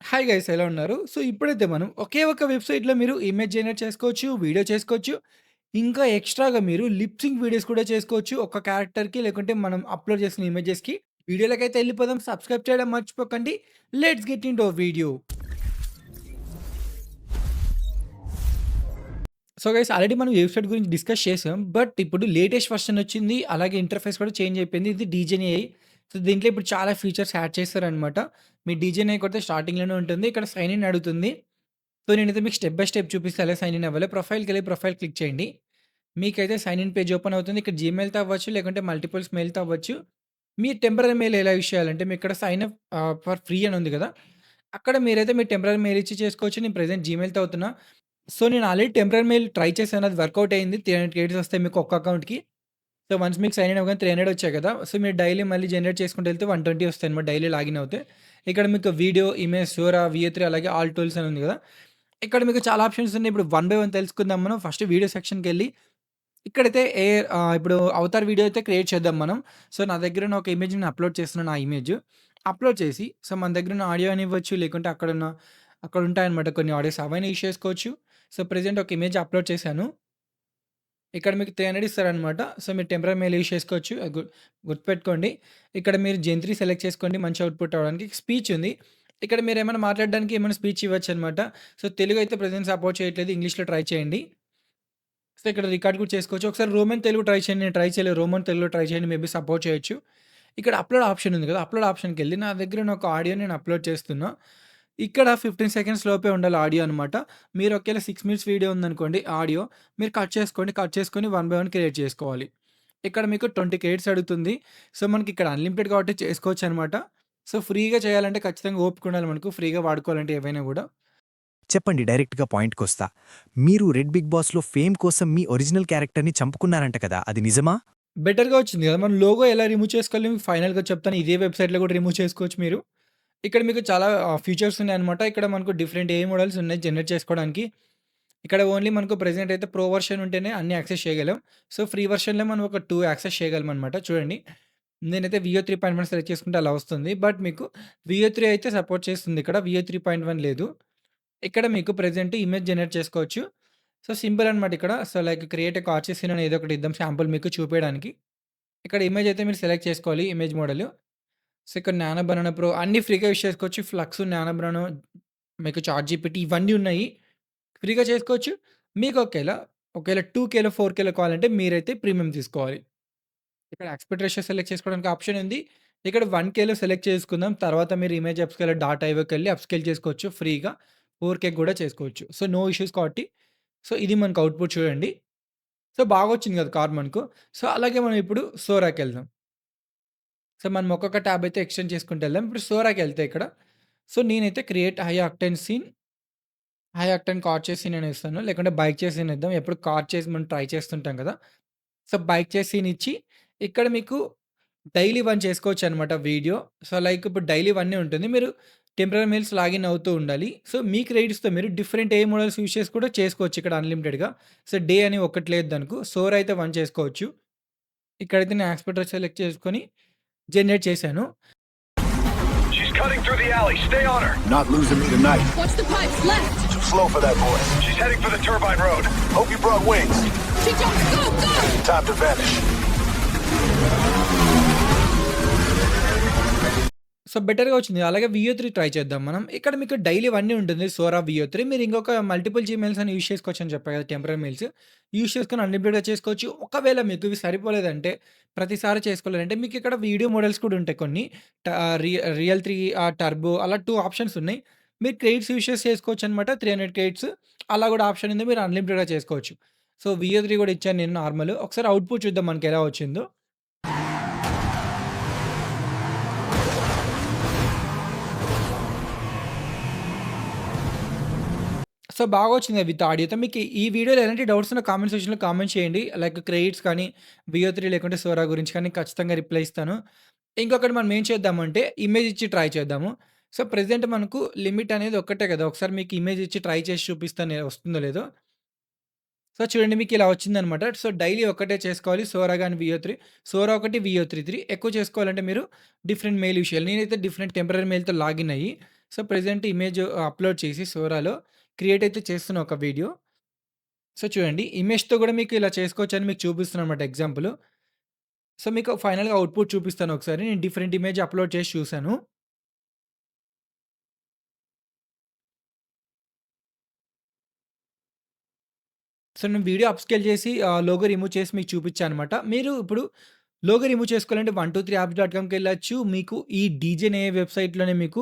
Hi guys ఎలా ఉన్నారు? So, ఇప్పుడైతే మనం ఒకే ఒక వెబ్‌సైట్‌లో మీరు ఇమేజ్ జనరేట్ చేసుకోవచ్చు, వీడియో చేసుకోవచ్చు. ఇంకా ఎక్స్‌ట్రాగా మీరు లిప్ సింక్ వీడియోస్ కూడా చేసుకోవచ్చు. ఒక క్యారెక్టర్‌కి లేకుంటే మనం అప్‌లోడ్ చేసిన ఇమేజెస్‌కి. వీడియోలకైతే ఎళ్ళిపోదాం. సబ్స్క్రైబ్ చేయడం మర్చిపోకండి. Let's get into video. So, guys already మనం వెబ్‌సైట్ గురించి డిస్కస్ చేసాం. బట్ ఇప్పుడు లేటెస్ట్ వర్షన్ వచ్చింది. అలాగే ఇంటర్‌ఫేస్ కూడా చేంజ్ అయిపోయింది. ఇది డీజెన్ ఏఐ. సో, దీంట్లో ఇప్పుడు చాలా ఫీచర్స్ యాడ్ చేశారనమాట. మీ డీజెన్ ఏఐ కొడితే స్టార్టింగ్‌లోనే ఉంటుంది. ఇక్కడ సైన్ ఇన్ అడుగుతుంది. సో, నేనైతే మీకు స్టెప్ బై స్టెప్ చూపిస్తా ఎలా సైన్ ఇన్ అవ్వాలో. ప్రొఫైల్‌కెళ్ళి ప్రొఫైల్ క్లిక్ చేయండి. మీకైతే సైన్ ఇన్ పేజ్ ఓపెన్ అవుతుంది. ఇక్కడ జీమెయిల్‌తో అవ్వచ్చు, లేకుంటే మల్టిపుల్స్ మెయిల్‌తో అవ్వచ్చు. మీ టెంపరరీ మెయిల్ ఎలా యూజ్ చేయాలంటే, మీకిక్కడ సైన్ అప్ ఫర్ ఫ్రీ అని ఉంది గదా! అక్కడ మీరైతే మీ టెంపరరీ మెయిల్ ఇచ్చి చేసుకోవచ్చు. నేను ప్రెజెంట్ జీమెయిల్‌తో అవుతున్నా. సో, నేను ఆల్రెడీ టెంపరరీ మెయిల్ ట్రై చేశాను. అది వర్కౌట్ అయింది. 300 క్రెడిట్స్ వస్తాయి మీకు ఒక్క అకౌంట్‌కి. సో, వన్స్ మీకు సైన్ ఇన్ అవ్వగానే 300 వచ్చాయి కదా! సో, మీరు డైలీ మళ్ళీ జనరేట్ చేసుకుంటూ వెళ్తే 120 వస్తాయన్నమాట డైలీ లాగిన్ అవుతే. ఇక్కడ మీకు వీడియో, ఇమేజ్, సోరా, విఏ3 అలాగే ఆల్ టూల్స్ అని ఉంది గదా! ఇక్కడ మీకు చాలా ఆప్షన్స్ ఉన్నాయి. ఇప్పుడు వన్ బై వన్ తెలుసుకుందాం మనం. ఫస్ట్ వీడియో సెక్షన్‌కెళ్ళి ఇక్కడైతే ఇప్పుడు అవతార్ వీడియో అయితే క్రియేట్ చేద్దాం మనం. సో, నా దగ్గరున్న ఒక ఇమేజ్‌ని నేను అప్‌లోడ్ చేస్తున్నాను ఆ ఇమేజ్. అప్‌లోడ్ చేసి సో, మన దగ్గరున్న ఆడియో అనివ్వచ్చు, లేకుంటే అక్కడ ఉంటాయన్నమాట కొన్ని ఆడియోస్ అవన్నీ యూజ్ చేసుకోవచ్చు. సో, ప్రెజెంట్ ఒక ఇమేజ్ అప్‌లోడ్ చేశాను. ఇక్కడ మీకు 300 ఇస్తారనమాట. సో, మీరు టెంపరరీ మెయిల్ యూజ్ చేసుకోవచ్చు. గుర్తుపెట్టుకోండి. ఇక్కడ మీరు జెన్3 సెలెక్ట్ చేసుకోండి మంచి అవుట్‌పుట్ అవ్వడానికి. స్పీచ్ ఉంది. ఇక్కడ మీరేమైనా మాట్లాడడానికి ఏమైనా స్పీచ్ ఇవ్వచ్చనమాట. సో, తెలుగు అయితే ప్రెజెంట్ సపోర్ట్ చేయట్లేదు. ఇంగ్లీష్‌లో ట్రై చేయండి. సో, ఇక్కడ రికార్డ్ కూడా చేసుకోవచ్చు. ఒకసారి రోమన్ తెలుగు ట్రై చేయండి. నేను ట్రై చేయలేదు. రోమన్ తెలుగులో ట్రై చేయండి. మేబీ సపోర్ట్ చేయొచ్చు. ఇక్కడ అప్‌లోడ్ ఆప్షన్ ఉంది కదా! అప్‌లోడ్ ఆప్షన్‌కెళ్ళి నా దగ్గరున్న ఒక ఆడియో నేను అప్‌లోడ్ చేస్తున్నా. ఇక్కడ 15 సెకండ్స్ లోపే ఉండాలి ఆడియో అనమాట. మీరు ఒకేళ 6 మినిట్స్ వీడియో ఉందనుకోండి ఆడియో, మీరు కట్ చేసుకోండి. కట్ చేసుకొని వన్ బై వన్ క్రియేట్ చేసుకోవాలి. ఇక్కడ మీకు 20 క్రెడిట్స్ అడుగుతుంది. సో, మనకిక్కడ అన్‌లిమిటెడ్ కాబట్టి చేసుకోవచ్చనమాట. సో, ఫ్రీగా చేయాలంటే ఖచ్చితంగా ఓపిక ఉండాలి మనకు. ఫ్రీగా వాడుకోవాలంటే ఏవైనా గూడా. చెప్పండి డైరెక్ట్‌గా పాయింట్‌కొస్తా. మీరు 'రెడ్ బిగ్ బాస్‌లో' ఫేమ్ కోసం మీ ఒరిజినల్ క్యారెక్టర్‌ని చంపుకున్నారంట కదా! అది నిజమా? బెటర్‌గా వచ్చింది కదా! మనం లోగో ఎలా రిమూవ్ చేసుకోవాలో మీకు ఫైనల్‌గా చెప్తాను. ఇదే వెబ్‌సైట్‌లో కూడా రిమూవ్ చేసుకోవచ్చు మీరు. ఇక్కడ మీకు చాలా ఫీచర్స్ ఉన్నాయన్నమాట. ఇక్కడ మనకు డిఫరెంట్ ఏఐ మోడల్స్ ఉన్నాయి జనరేట్ చేసుకోవడానికి. ఇక్కడ ఓన్లీ మనకు ప్రెజెంట్ అయితే ప్రో వర్షన్ ఉంటేనే అన్నీ యాక్సెస్ చేయగలం. సో, ఫ్రీ వర్షన్‌లో మనం ఒక 2 యాక్సెస్ చేయగలమనమాట. చూడండి. నేనైతే వియో 3.1 సెలెక్ట్ చేసుకుంటే అలా వస్తుంది. బట్ మీకు వియో 3 అయితే సపోర్ట్ చేస్తుంది ఇక్కడ. వియో 3.1 లేదు. ఇక్కడ మీకు ప్రెజెంట్ ఇమేజ్ జనరేట్ చేసుకోవచ్చు. సో, సింపుల్ అనమాట ఇక్కడ. సో, లైక్ క్రియేట్ ఎ కార్చీ సీన్ అని ఏదో ఒకటి ఇద్దాం శాంపుల్ మీకు చూపియడానికి. ఇక్కడ ఇమేజ్ అయితే మీరు సెలెక్ట్ చేసుకోవాలి ఇమేజ్ మోడల్. సో, ఇక్కడ నానో బనానా ప్రో అన్నీ ఫ్రీగా యూజ్ చేసుకోవచ్చు. ఫ్లక్స్, నానో బనానో మీకు చాట్ జీపీటీ ఇవన్నీ ఉన్నాయి. ఫ్రీగా చేసుకోవచ్చు. మీకు ఒకేళ 2కేలో, 4కేలో కావాలంటే మీరైతే ప్రీమియం తీసుకోవాలి. ఇక్కడ యాస్పెక్ట్ రేషియో సెలెక్ట్ చేసుకోవడానికి ఆప్షన్ ఉంది. ఇక్కడ 1కేలో సెలెక్ట్ చేసుకుందాం. తర్వాత మీరు ఇమేజ్ అప్‌స్కేల్ డాట్ ఐఓకెళ్ళి అప్‌స్కేల్ చేసుకోవచ్చు ఫ్రీగా. 4కేకి గూడా చేసుకోవచ్చు. సో, నో ఇష్యూస్ కాబట్టి సో, ఇది మనకు అవుట్‌పుట్ చూడండి. సో, బాగొచ్చింది కదా! కార్ మనకు. సో, అలాగే మనం ఇప్పుడు సోరాకెళ్దాం. సో, మనం ఒక్కొక్క ట్యాబ్ అయితే ఎక్స్‌టెండ్ చేసుకుంటూ వెళ్దాం. ఇప్పుడు సోరాకెళ్తే ఇక్కడ సో, నేనైతే create high octane scene, high octane car chase scene అని ఇస్తాను. లేకుంటే బైక్ చేస్ సీన్ ఇద్దాం. ఎప్పుడు కార్ చేస్ మనం ట్రై చేస్తుంటాం కదా! సో, బైక్ చేస్ సీన్ ఇచ్చి ఇక్కడ మీకు డైలీ 1 చేసుకోవచ్చనమాట వీడియో. సో, లైక్ ఇప్పుడు డైలీ 1 ఉంటుంది. మీరు టెంపరరీ మెయిల్స్ లాగిన్ అవుతూ ఉండాలి. సో, మీ క్రెడిట్స్‌తో మీరు డిఫరెంట్ ఏ మోడల్స్ యూజ్ చేసి కూడా చేసుకోవచ్చు ఇక్కడ అన్‌లిమిటెడ్‌గా. సో, డే అని ఒకటి లేదు దానికి. సోర్ అయితే 1 చేసుకోవచ్చు. ఇక్కడైతే నేను యాస్పెక్ట్ సెలెక్ట్ చేసుకొని జనరేట్ చేశాను. She's cutting through the alley. Stay on her. Not losing me tonight. Watch the pipes left. Too slow for that boy. She's heading for the turbine road. Hope you brought wings. She jumps. Go, go. Time to vanish. So, బెటర్‌గా వచ్చింది. అలాగే వియో3 try చేద్దాం మనం. ఇక్కడ మీకు daily 1 ఉంటుంది Sora వియో3. మీరు ఇంకొక మల్టిపుల్ జీమెయిల్స్ అని యూజ్ చేసుకోవచ్చని చెప్పా కదా! Temporary mails. యూజ్ చేసుకొని అన్‌లిమిటెడ్‌గా చేసుకోవచ్చు. ఒకవేళ మీకు ఇవి సరిపోలేదంటే, ప్రతిసారి చేసుకోలేదంటే మీకు ఇక్కడ వీడియో మోడల్స్ కూడా ఉంటాయి కొన్ని. ట రియల్ 3 టర్బో అలా 2 ఆప్షన్స్ ఉన్నాయి. మీరు క్రెడిట్స్ యూజ్ చేసి చేసుకోవచ్చనమాట. 300 క్రెడిట్స్ అలా కూడా ఆప్షన్ ఉంది. మీరు అన్‌లిమిటెడ్‌గా చేసుకోవచ్చు. సో, వియో3 కూడా ఇచ్చాను నేను నార్మల్. ఒకసారి అవుట్‌పుట్ చూద్దాం మనకెలా వచ్చిందో. సో, బాగా వచ్చింది విత్ ఆడియోతో. మీకు ఈ వీడియోలో ఎలాంటి డౌట్స్ ఉన్నా కామెంట్ సెక్షన్‌లో కామెంట్ చేయండి. లైక్ క్రెడిట్స్ కానీ, వియో3 లేకుంటే సోరా గురించి కానీ ఖచ్చితంగా రిప్లై ఇస్తాను. ఇంకొకటి మనం ఏం చేద్దామంటే ఇమేజ్ ఇచ్చి ట్రై చేద్దాము. సో, ప్రెజెంట్ మనకు లిమిట్ అనేది ఒక్కటే కదా! ఒకసారి మీకు ఇమేజ్ ఇచ్చి ట్రై చేసి చూపిస్తాను వస్తుందో లేదో. సో, చూడండి మీకు ఇలా వచ్చిందనమాట. సో, డైలీ ఒక్కటే చేసుకోవాలి సోరా గాని, వియో3. సోరా ఒకటి, వియో3 ఎక్కువ చేసుకోవాలంటే మీరు డిఫరెంట్ మెయిల్ యూజ్ చేయాలి. నేనైతే డిఫరెంట్ టెంపరరీ మెయిల్‌తో లాగిన్ అయ్యి సో, ప్రెజెంట్ ఇమేజ్ అప్‌లోడ్ చేసి సోరాలో క్రియేట్ అయితే చేస్తున్నా ఒక వీడియో. సో, చూడండి ఇమేజ్‌తో గూడా మీకు ఇలా చేసుకోవచ్చని మీకు చూపిస్తున్నానన్నమాట ఎగ్జాంపుల్. సో, మీకు ఫైనల్‌గా అవుట్‌పుట్ చూపిస్తాను ఒకసారి. నేను డిఫరెంట్ ఇమేజ్ అప్‌లోడ్ చేసి చూసాను. సో, నేను వీడియో అప్‌స్కేల్ చేసి లోగో రిమూవ్ చేసి మీకు చూపిచ్చానన్నమాట. మీరు ఇప్పుడు లోగో రిమూవ్ చేసుకోవాలంటే 123apps.comకెళ్ళొచ్చు. మీకు ఈ డీజేనేఏ వెబ్‌సైట్‌లోనే మీకు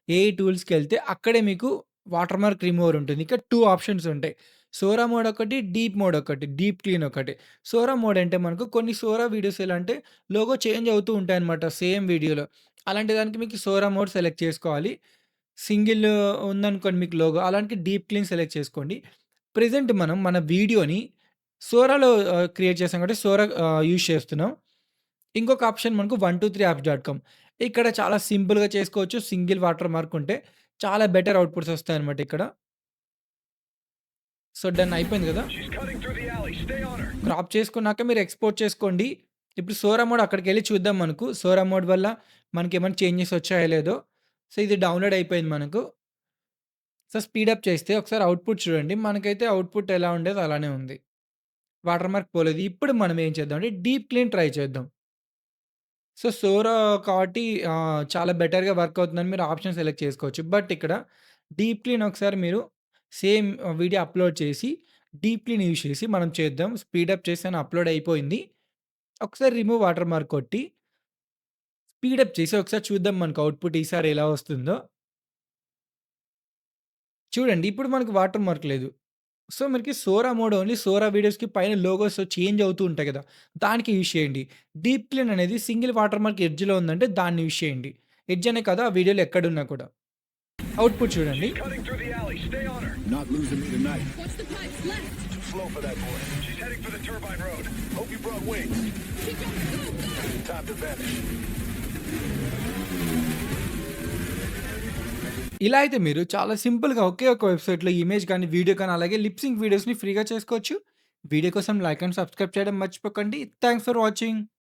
ఏఐ టూల్స్‌కెళ్తే అక్కడే మీకు వాటర్ మార్క్ రిమూవర్ ఉంటుంది. ఇక్కడ 2 ఆప్షన్స్ ఉంటాయి. సోరా మోడ్ ఒకటి, డీప్ మోడ్ ఒకటి, డీప్ క్లీన్ ఒకటి. సోరా మోడ్ అంటే మనకు కొన్ని సోరా వీడియోస్ ఎలా అంటే లోగో చేంజ్ అవుతూ ఉంటాయన్నమాట సేమ్ వీడియోలో. అలాంటి దానికి మీకు సోరా మోడ్ సెలెక్ట్ చేసుకోవాలి. సింగిల్ ఉందనుకోండి మీకు లోగో అలాంటి డీప్ క్లీన్ సెలెక్ట్ చేసుకోండి. ప్రెజెంట్ మనం మన వీడియోని సోరాలో క్రియేట్ చేసాం కాబట్టి సోరా యూజ్ చేస్తున్నాం. ఇంకొక ఆప్షన్ మనకు 123apps.com ఇక్కడ చాలా సింపుల్‌గా చేసుకోవచ్చు. సింగిల్ వాటర్ మార్క్ ఉంటే చాలా బెటర్ అవుట్‌పుట్స్ వస్తాయన్నమాట ఇక్కడ. సో, డన్ అయిపోయింది గదా! She's cutting through the alley. Stay on her. Crop చేసుకున్నాక మీరు ఎక్స్‌పోర్ట్ చేసుకోండి. ఇప్పుడు సోరా మోడ్ అక్కడికెళ్ళి చూద్దాం మనకు. సోరా మోడ్ వల్ల మనకేమైనా చేంజెస్ వచ్చాయో లేదో. సో, ఇది డౌన్‌లోడ్ అయిపోయింది మనకు. సో, స్పీడప్ చేస్తే ఒకసారి అవుట్‌పుట్ చూడండి. మనకైతే అవుట్‌పుట్ ఎలా ఉండేదో అలానే ఉంది. వాటర్ మార్క్ పోలేదు. ఇప్పుడు మనం ఏం చేద్దాం అంటే డీప్ క్లీన్ ట్రై చేద్దాం. సో, సోరా కాబట్టి చాలా బెటర్‌గా వర్క్ అవుతుందని మీరు ఆప్షన్ సెలెక్ట్ చేసుకోవచ్చు. బట్ ఇక్కడ డీప్ క్లీన్ ఒకసారి మీరు సేమ్ వీడియో అప్‌లోడ్ చేసి డీప్ క్లీన్ యూజ్ చేసి మనం చేద్దాం. స్పీడప్ చేశాను అప్‌లోడ్ అయిపోయింది. ఒకసారి రిమూవ్ వాటర్ మార్క్ కొట్టి స్పీడప్ చేసి ఒకసారి చూద్దాం మనకు అవుట్‌పుట్ ఈసారి ఎలా వస్తుందో. చూడండి ఇప్పుడు మనకు వాటర్ మార్క్ లేదు. సో, మనకి సోరా మోడ్ ఓన్లీ సోరా వీడియోస్‌కి పైన లోగోస్ చేంజ్ అవుతూ ఉంటాయి కదా! దానికి యూజ్ చేయండి. డీప్ క్లీన్ అనేది సింగిల్ వాటర్ మార్క్ ఎడ్జ్‌లో ఉందంటే దాన్ని యూజ్ చేయండి. ఎడ్జ్ అనే కాదు ఆ వీడియోలో ఎక్కడున్నా కూడా. అవుట్‌పుట్ చూడండి. She's cutting through the alley. Stay on her. Not losing me tonight. Watch the pipes. Left. Too slow for that boy. She's heading for the turbine road. Hope you brought wings. Keep going. Go, go. Time to vanish. ఇలా అయితే మీరు చాలా సింపుల్‌గా ఒకే ఒక వెబ్‌సైట్‌లో image కానీ, video కానీ అలాగే లిప్ సింక్ వీడియోస్‌ని ఫ్రీగా చేసుకోవచ్చు. వీడియో కోసం లైక్ అండ్ సబ్స్క్రైబ్ చేయడం మర్చిపోకండి. Thanks for watching.